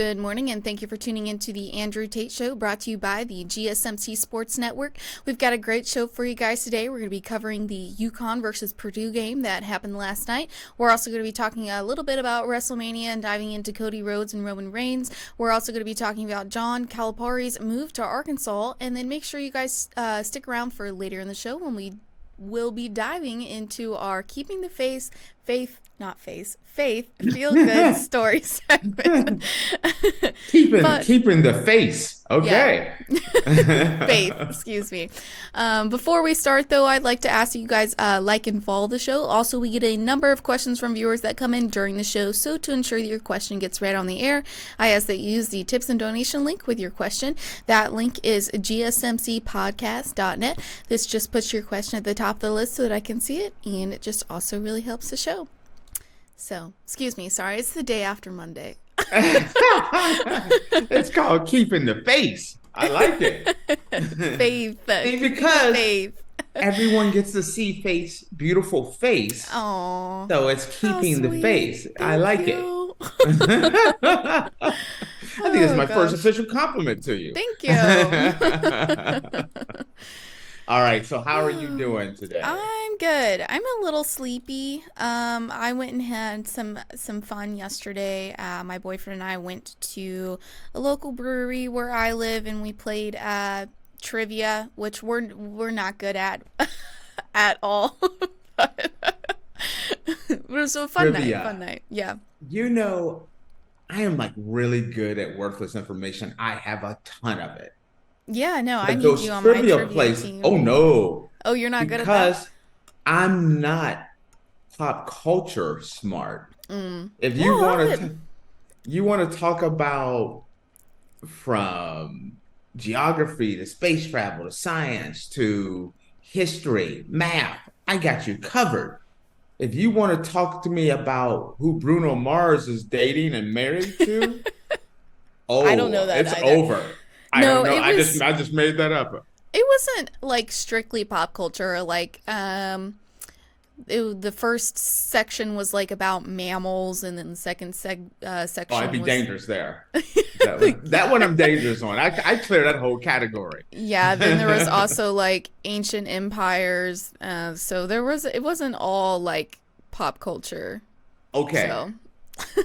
Good morning, and thank you for tuning into the Andrew Tate Show, brought to you by the GSMC Sports Network. We've got a great show for you guys today. We're going to be covering the UCONN versus Purdue game that happened last night. We're also going to be talking a little bit about WrestleMania and diving into Cody Rhodes and Roman Reigns. We're also going to be talking about John Calipari's move to Arkansas, and then make sure you guys stick around for later in the show when we will be diving into our Keeping the Faith Feel Good Story segment. Keeping the face. Okay. Yeah. Faith, excuse me. Before we start, though, I'd like to ask you guys like and follow the show. Also, we get a number of questions from viewers that come in during the show, so to ensure that your question gets read on the air, I ask that you use the tips and donation link with your question. That link is gsmcpodcast.net. This just puts your question at the top of the list so that I can see it, and it just also really helps the show. So, excuse me, sorry, it's the day after Monday. It's called Keeping the Face. I like it. Faith. Because Faith. Everyone gets to see beautiful face. Aww. So it's keeping the face. I like it. I think it's my first official compliment to you. Thank you. All right, so how are you doing today? I'm good. I'm a little sleepy. I went and had some fun yesterday. My boyfriend and I went to a local brewery where I live, and we played trivia, which we're not good at at all. But it was a fun night. Yeah. You know, I am like really good at worthless information. I have a ton of it. Yeah, no, I need you on my trivia team. Oh, no. Oh, you're not good at that? Because I'm not pop culture smart. If you want to talk about from geography to space travel to science to history, math, I got you covered. If you want to talk to me about who Bruno Mars is dating and married to, I don't know that it's either. Over. I don't know. I just made that up. It wasn't like strictly pop culture. Like the first section was like about mammals, and then the second section. I'd be dangerous there. that one I'm dangerous on. I clear that whole category. Yeah. Then there was also like ancient empires. So it wasn't all like pop culture. Okay. So.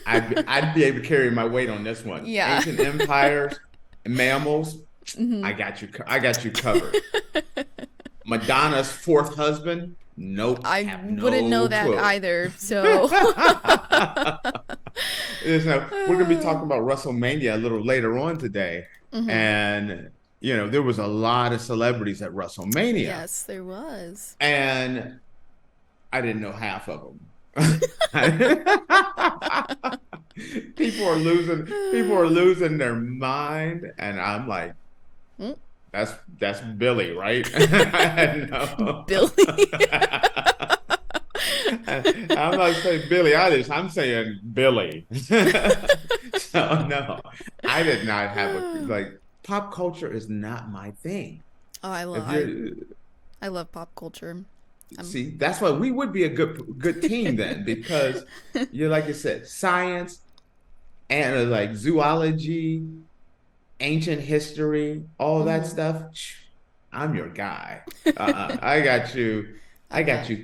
I'd be able to carry my weight on this one. Yeah. Ancient empires. Mammals, I got you covered. Madonna's fourth husband, nope. I wouldn't know that either. So we're gonna be talking about WrestleMania a little later on today, and there was a lot of celebrities at WrestleMania. Yes, there was, and I didn't know half of them. People are losing their mind, and I'm like, that's Billy, right? No. Billy. I'm not saying Billy Eilish, I'm saying Billy. So no, I did not have pop culture is not my thing. Oh, I love pop culture. See, that's why we would be a good team then, because you're, like you said, science and like zoology, ancient history, all that stuff. I'm your guy. I got you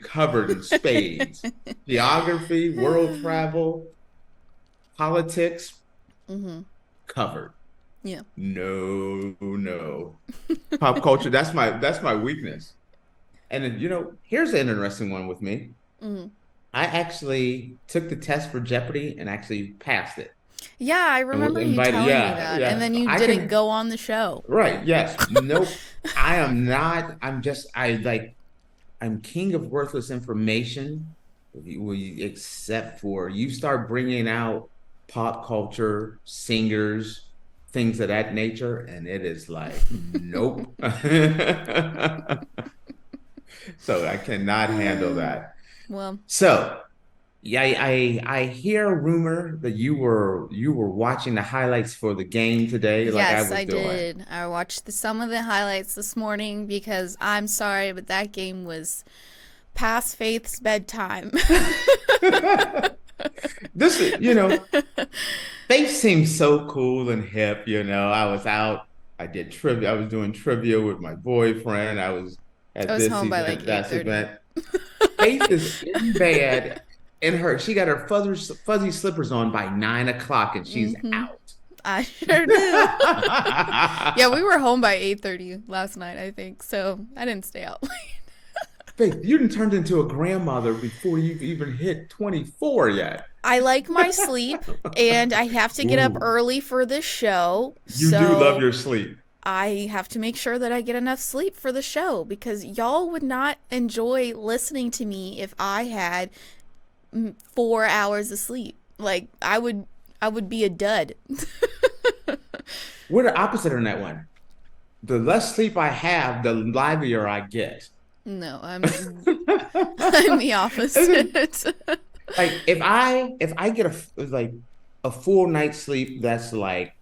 covered in spades. Geography, world travel, politics, covered. Yeah. No. Pop culture, that's my weakness. And then, here's an interesting one with me. I actually took the test for Jeopardy and actually passed it. Yeah, I remember you telling me that. Yeah. And then you didn't go on the show. Right, yes. Nope. I am not. I'm king of worthless information, except for you start bringing out pop culture, singers, things of that nature, and it is like, nope. So I cannot handle that. Well, so yeah, I hear a rumor that you were watching the highlights for the game today. Yes, I did. I watched some of the highlights this morning because I'm sorry, but that game was past Faith's bedtime. This is, Faith seems so cool and hip. I was out, I did trivia, I was doing trivia with my boyfriend. I was I at was this home by like event, that 8:30. event. Faith is in bed she got her fuzzy slippers on by 9 o'clock and she's Mm-hmm. out. I sure do. Yeah, we were home by 8:30 last night, I think. So I didn't stay out late. Faith, you done turned into a grandmother before you've even hit 24 yet. I like my sleep and I have to get up Ooh, early for this show. you do love So your sleep. I have to make sure that I get enough sleep for the show because y'all would not enjoy listening to me if I had 4 hours of sleep. Like I would be a dud. We're the opposite on that one. The less sleep I have, the livelier I get. No, I'm the opposite. Like if I get a full night's sleep that's like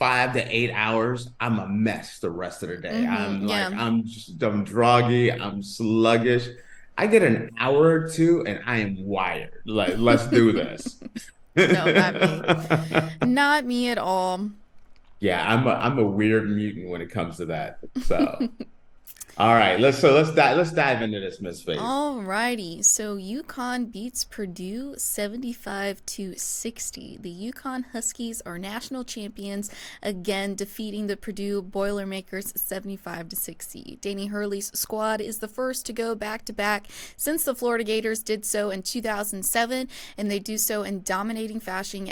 5 to 8 hours, I'm a mess the rest of the day. Yeah. I'm groggy, I'm sluggish. I get an hour or two and I am wired. Like, let's do this. No, not me. Not me at all. Yeah, I'm a weird mutant when it comes to that. So, all right, let's dive into this, Miss Faith. Alrighty, so UConn beats Purdue 75-60. The UConn Huskies are national champions, again defeating the Purdue Boilermakers 75-60. Danny Hurley's squad is the first to go back-to-back since the Florida Gators did so in 2007, and they do so in dominating fashion,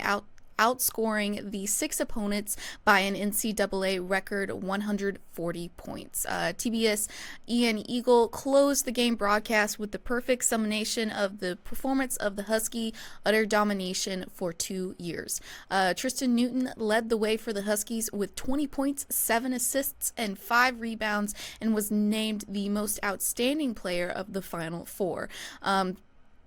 outscoring the 6 opponents by an NCAA record 140 points. TBS Ian Eagle closed the game broadcast with the perfect summation of the performance of the Husky utter domination for 2 years. Tristen Newton led the way for the Huskies with 20 points, 7 assists, and 5 rebounds, and was named the most outstanding player of the Final Four.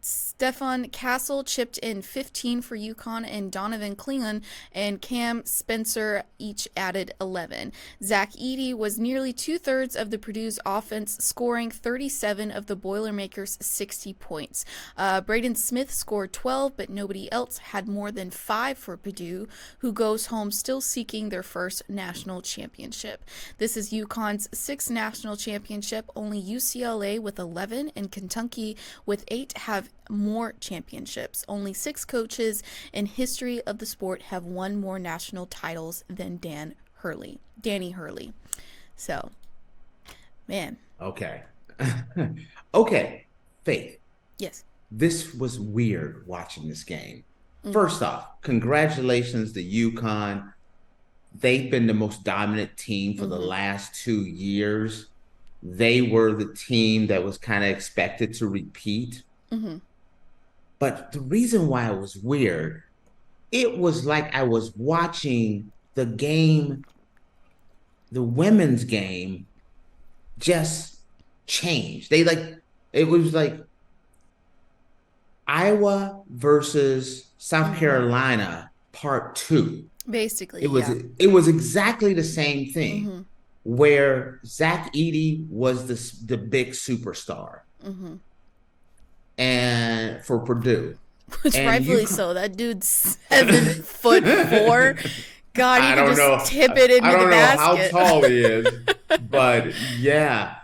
Stephon Castle chipped in 15 for UConn, and Donovan Clingan and Cam Spencer each added 11. Zach Edey was nearly two-thirds of the Purdue's offense, scoring 37 of the Boilermakers' 60 points. Braden Smith scored 12, but nobody else had more than 5 for Purdue, who goes home still seeking their first national championship. This is UConn's 6th national championship. Only UCLA with 11 and Kentucky with 8 have more championships. Only 6 coaches in history of the sport have won more national titles than Danny Hurley. So, man. Okay. Okay, Faith. Yes. This was weird watching this game. First off, congratulations to UConn. They've been the most dominant team for the last 2 years. They were the team that was kind of expected to repeat. But the reason why it was weird, it was like I was watching the game, the women's game, just change. It was like Iowa versus South Carolina part 2. Basically, It was exactly the same thing, where Zach Edey was the big superstar. And for Purdue. Which And rightfully so. That dude's 7'4". God, he can just tip it into the basket. I don't know how tall he is, but yeah.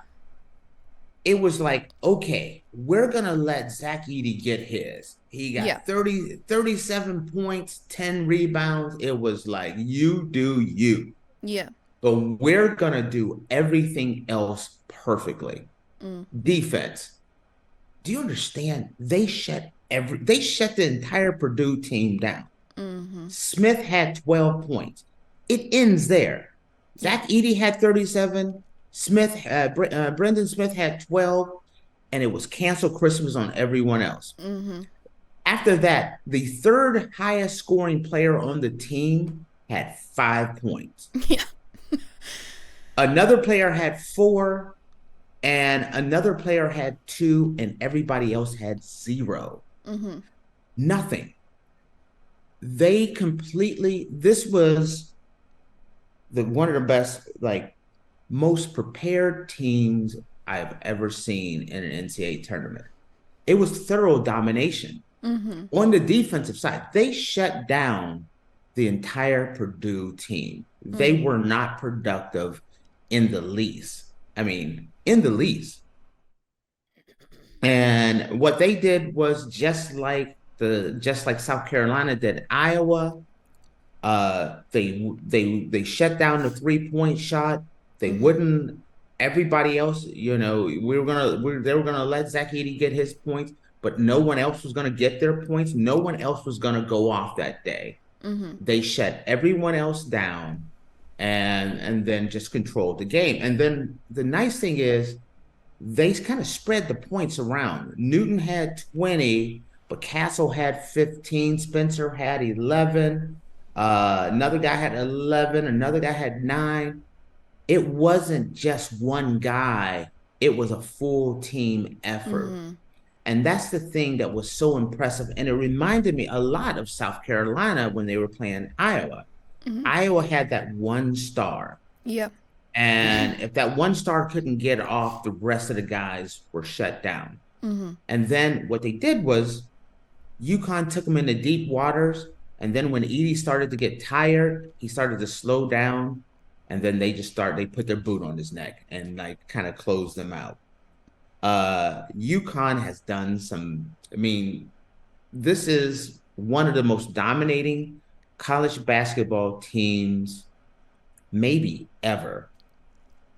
It was like, okay, we're going to let Zach Edey get his. He got 37 points, 10 rebounds. It was like, you do you. Yeah. But we're going to do everything else perfectly. Defense. Do you understand? They shut the entire Purdue team down. Smith had 12 points. It ends there. Zach Edey had 37. Brendan Smith had 12, and it was cancel Christmas on everyone else. After that, the third highest scoring player on the team had 5 points. Yeah. Another player had 4. And another player had 2, and everybody else had 0. Nothing. This was one of the best, most prepared teams I've ever seen in an NCAA tournament. It was thorough domination. Mm-hmm. On the defensive side, they shut down the entire Purdue team. They Mm-hmm. were not productive in the least. I mean, in the least. And what they did was just like South Carolina did Iowa. They shut down the 3-point shot. They Mm-hmm. wouldn't. Everybody else, they were gonna let Zach Edey get his points, but no one else was gonna get their points. No one else was gonna go off that day. Mm-hmm. They shut everyone else down, and then just controlled the game. And then the nice thing is they kind of spread the points around. Newton had 20, but Castle had 15. Spencer had 11. Another guy had 11. Another guy had 9. It wasn't just one guy, it was a full team effort. Mm-hmm. And that's the thing that was so impressive. And it reminded me a lot of South Carolina when they were playing Iowa. Mm-hmm. Iowa had that one star. Yep. And if that one star couldn't get off, the rest of the guys were shut down. Mm-hmm. And then what they did was UConn took him into deep waters. And then when Edey started to get tired, he started to slow down. And then they put their boot on his neck and like kind of closed them out. UConn has done I mean, this is one of the most dominating college basketball teams maybe ever.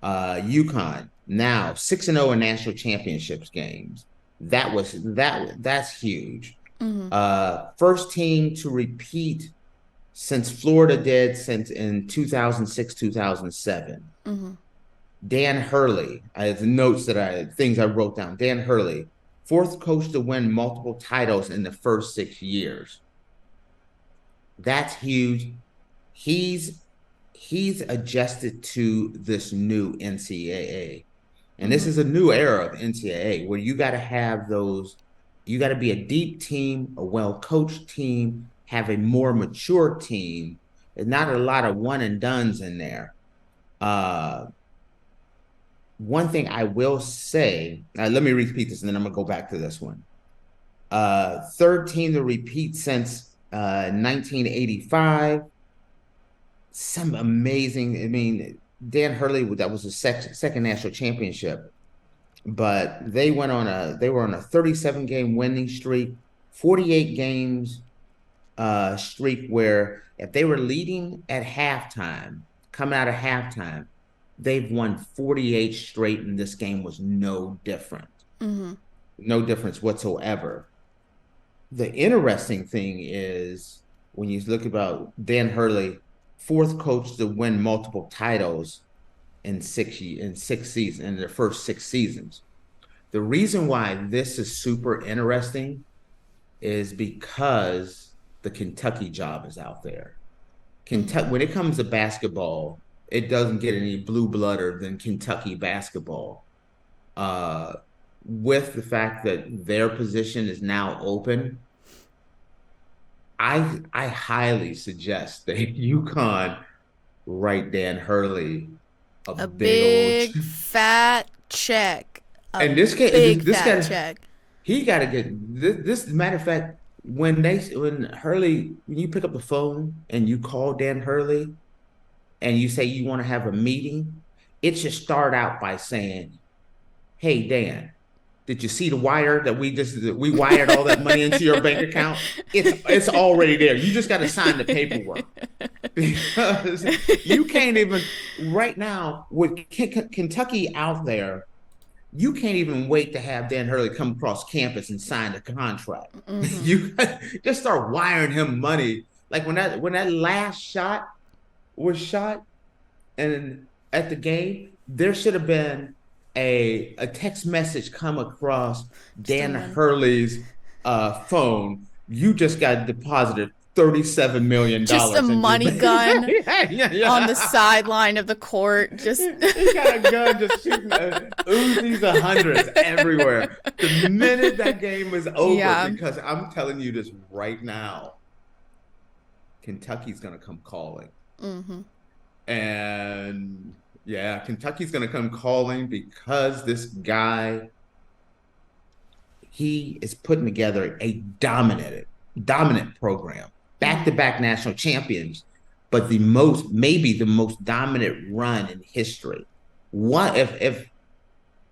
UConn now 6-0 in national championships games. That's huge. Mm-hmm. First team to repeat since Florida did since in 2006, 2007. Mm-hmm. Dan Hurley, I have things I wrote down. Dan Hurley, fourth coach to win multiple titles in the first 6 years. That's huge. He's adjusted to this new NCAA. And this is a new era of NCAA where you got to be a deep team, a well-coached team, have a more mature team. There's not a lot of one and dones in there. One thing I will say, let me repeat this and then I'm gonna go back to this one. Third team to repeat since 1985. Some amazing, I mean, Dan Hurley, that was his second national championship, but they were on a 37-game winning streak, 48 games streak where if they were leading at halftime, coming out of halftime, they've won 48 straight, and this game was no different. Mm-hmm. No difference whatsoever. The interesting thing is when you look about Dan Hurley, fourth coach to win multiple titles in their first 6 seasons. The reason why this is super interesting is because the Kentucky job is out there. Kentucky, when it comes to basketball, it doesn't get any blue bloodder than Kentucky basketball. With the fact that their position is now open, I highly suggest that UConn write Dan Hurley A big big fat check. and this guy, Check. he got to get this. Matter of fact, when you pick up the phone and you call Dan Hurley and you say you want to have a meeting, it should start out by saying, "Hey Dan, did you see the wire that we wired all that money into your bank account? It's already there. You just got to sign the paperwork." Because you can't even right now with Kentucky out there, you can't even wait to have Dan Hurley come across campus and sign the contract. Mm-hmm. You just start wiring him money. Like when that last shot was shot and at the game, there should have been a text message come across Dan Hurley's phone. You just got deposited $37 million. Just a money gun on the sideline of the court. Just he got a gun just shooting Uzis 100s everywhere. The minute that game was over, because I'm telling you this right now, Kentucky's gonna come calling. Mm-hmm. And Kentucky's gonna come calling because this guy, he is putting together a dominant program, back-to-back national champions, but maybe the most dominant run in history. What if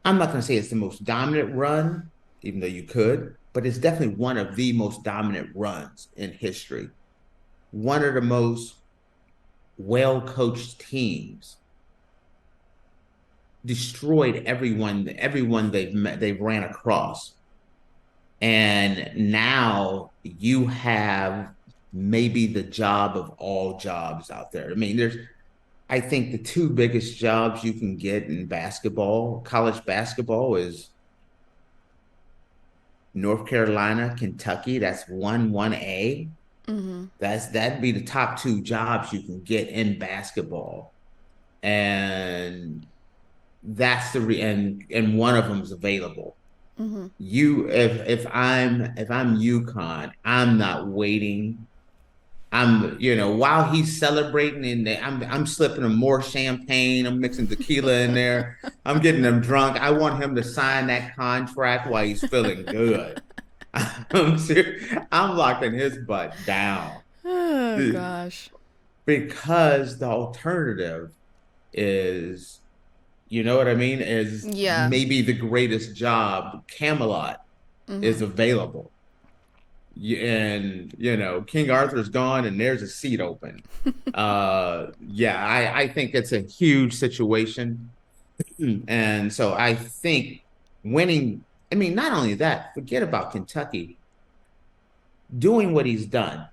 I'm not going to say it's the most dominant run, even though you could, but it's definitely one of the most dominant runs in history. One of the most well-coached teams, destroyed everyone they've ran across. And now you have maybe the job of all jobs out there. I mean, I think the two biggest jobs you can get in basketball, college basketball, is North Carolina, Kentucky. That's 1A. Mm-hmm. That'd be the top two jobs you can get in basketball. And and one of them is available. Mm-hmm. If I'm UConn, I'm not waiting. While he's celebrating, and I'm slipping him more champagne, I'm mixing tequila in there, I'm getting him drunk. I want him to sign that contract while he's feeling good. I'm locking his butt down. Oh gosh. Because the alternative is, you know what I mean, is maybe the greatest job, Camelot, is available. And King Arthur's gone and there's a seat open. I think it's a huge situation. And so I think winning, I mean, not only that, forget about Kentucky, doing what he's done,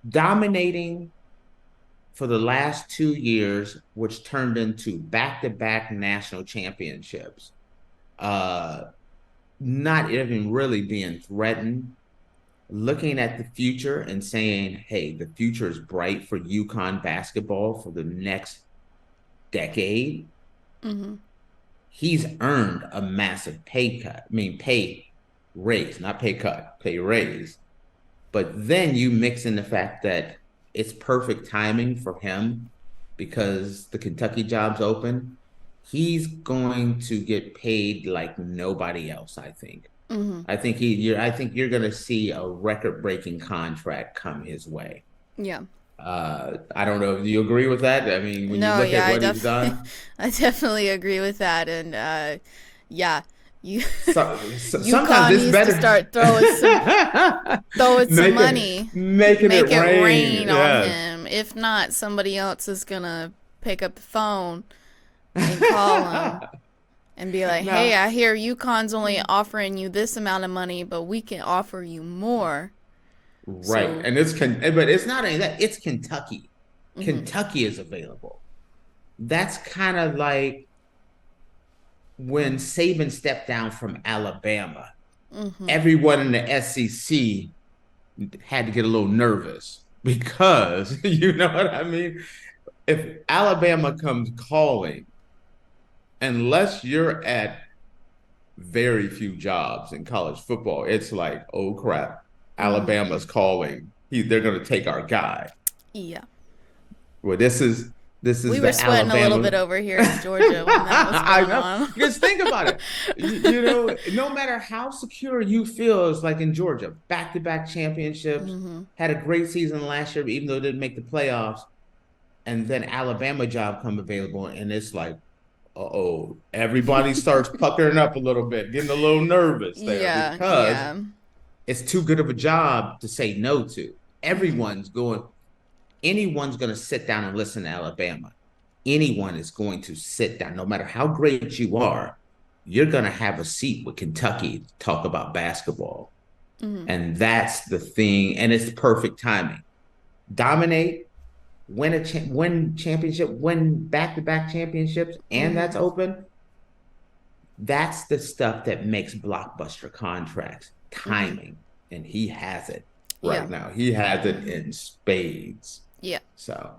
dominating for the last 2 years, which turned into back-to-back national championships, not even really being threatened, looking at the future and saying, hey, the future is bright for UConn basketball for the next decade. Mm-hmm. He's earned a massive pay raise, not pay cut, pay raise. But then you mix in the fact that it's perfect timing for him because the Kentucky job's open. He's going to get paid like nobody else, I think. Mm-hmm. I think you're going to see a record-breaking contract come his way. Yeah. I don't know. Do you agree with that? I mean, when you look at what he's done, I definitely agree with that. And sometimes it's needs better to start throwing some money, making it rain on him. If not, somebody else is gonna pick up the phone and call him and be like, "Hey, I hear UConn's only offering you this amount of money, but we can offer you more." Right, and but it's not only that; it's Kentucky. Mm-hmm. Kentucky is available. That's kind of like when Saban stepped down from Alabama. Mm-hmm. Everyone in the SEC had to get a little nervous because, you know what I mean? If Alabama comes calling, unless you're at very few jobs in college football, it's like, oh crap, Alabama's calling. They're going to take our guy. Yeah. Well, this is we were sweating Alabama. A little bit over here in Georgia when that was going on. Because think about it. No matter how secure you feel, it's like in Georgia, back-to-back championships, had a great season last year, even though it didn't make the playoffs. And then Alabama job come available, and it's like, uh-oh, everybody starts puckering up a little bit, getting a little nervous there because it's too good of a job to say no to. Anyone's going to sit down and listen to Alabama. Anyone is going to sit down, no matter how great you are, you're going to have a seat with Kentucky to talk about basketball. Mm-hmm. And that's the thing. And it's perfect timing. Dominate, win championship, win back-to-back championships, and that's open. That's the stuff that makes blockbuster contracts. Timing. And he has it right now. He has it in spades. Yeah. So.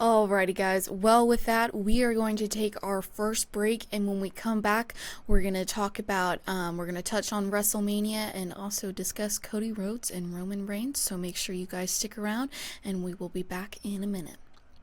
Alrighty, guys. Well, with that, we are going to take our first break, and when we come back, we're going to talk about, we're going to touch on WrestleMania and also discuss Cody Rhodes and Roman Reigns. So make sure you guys stick around, and we will be back in a minute.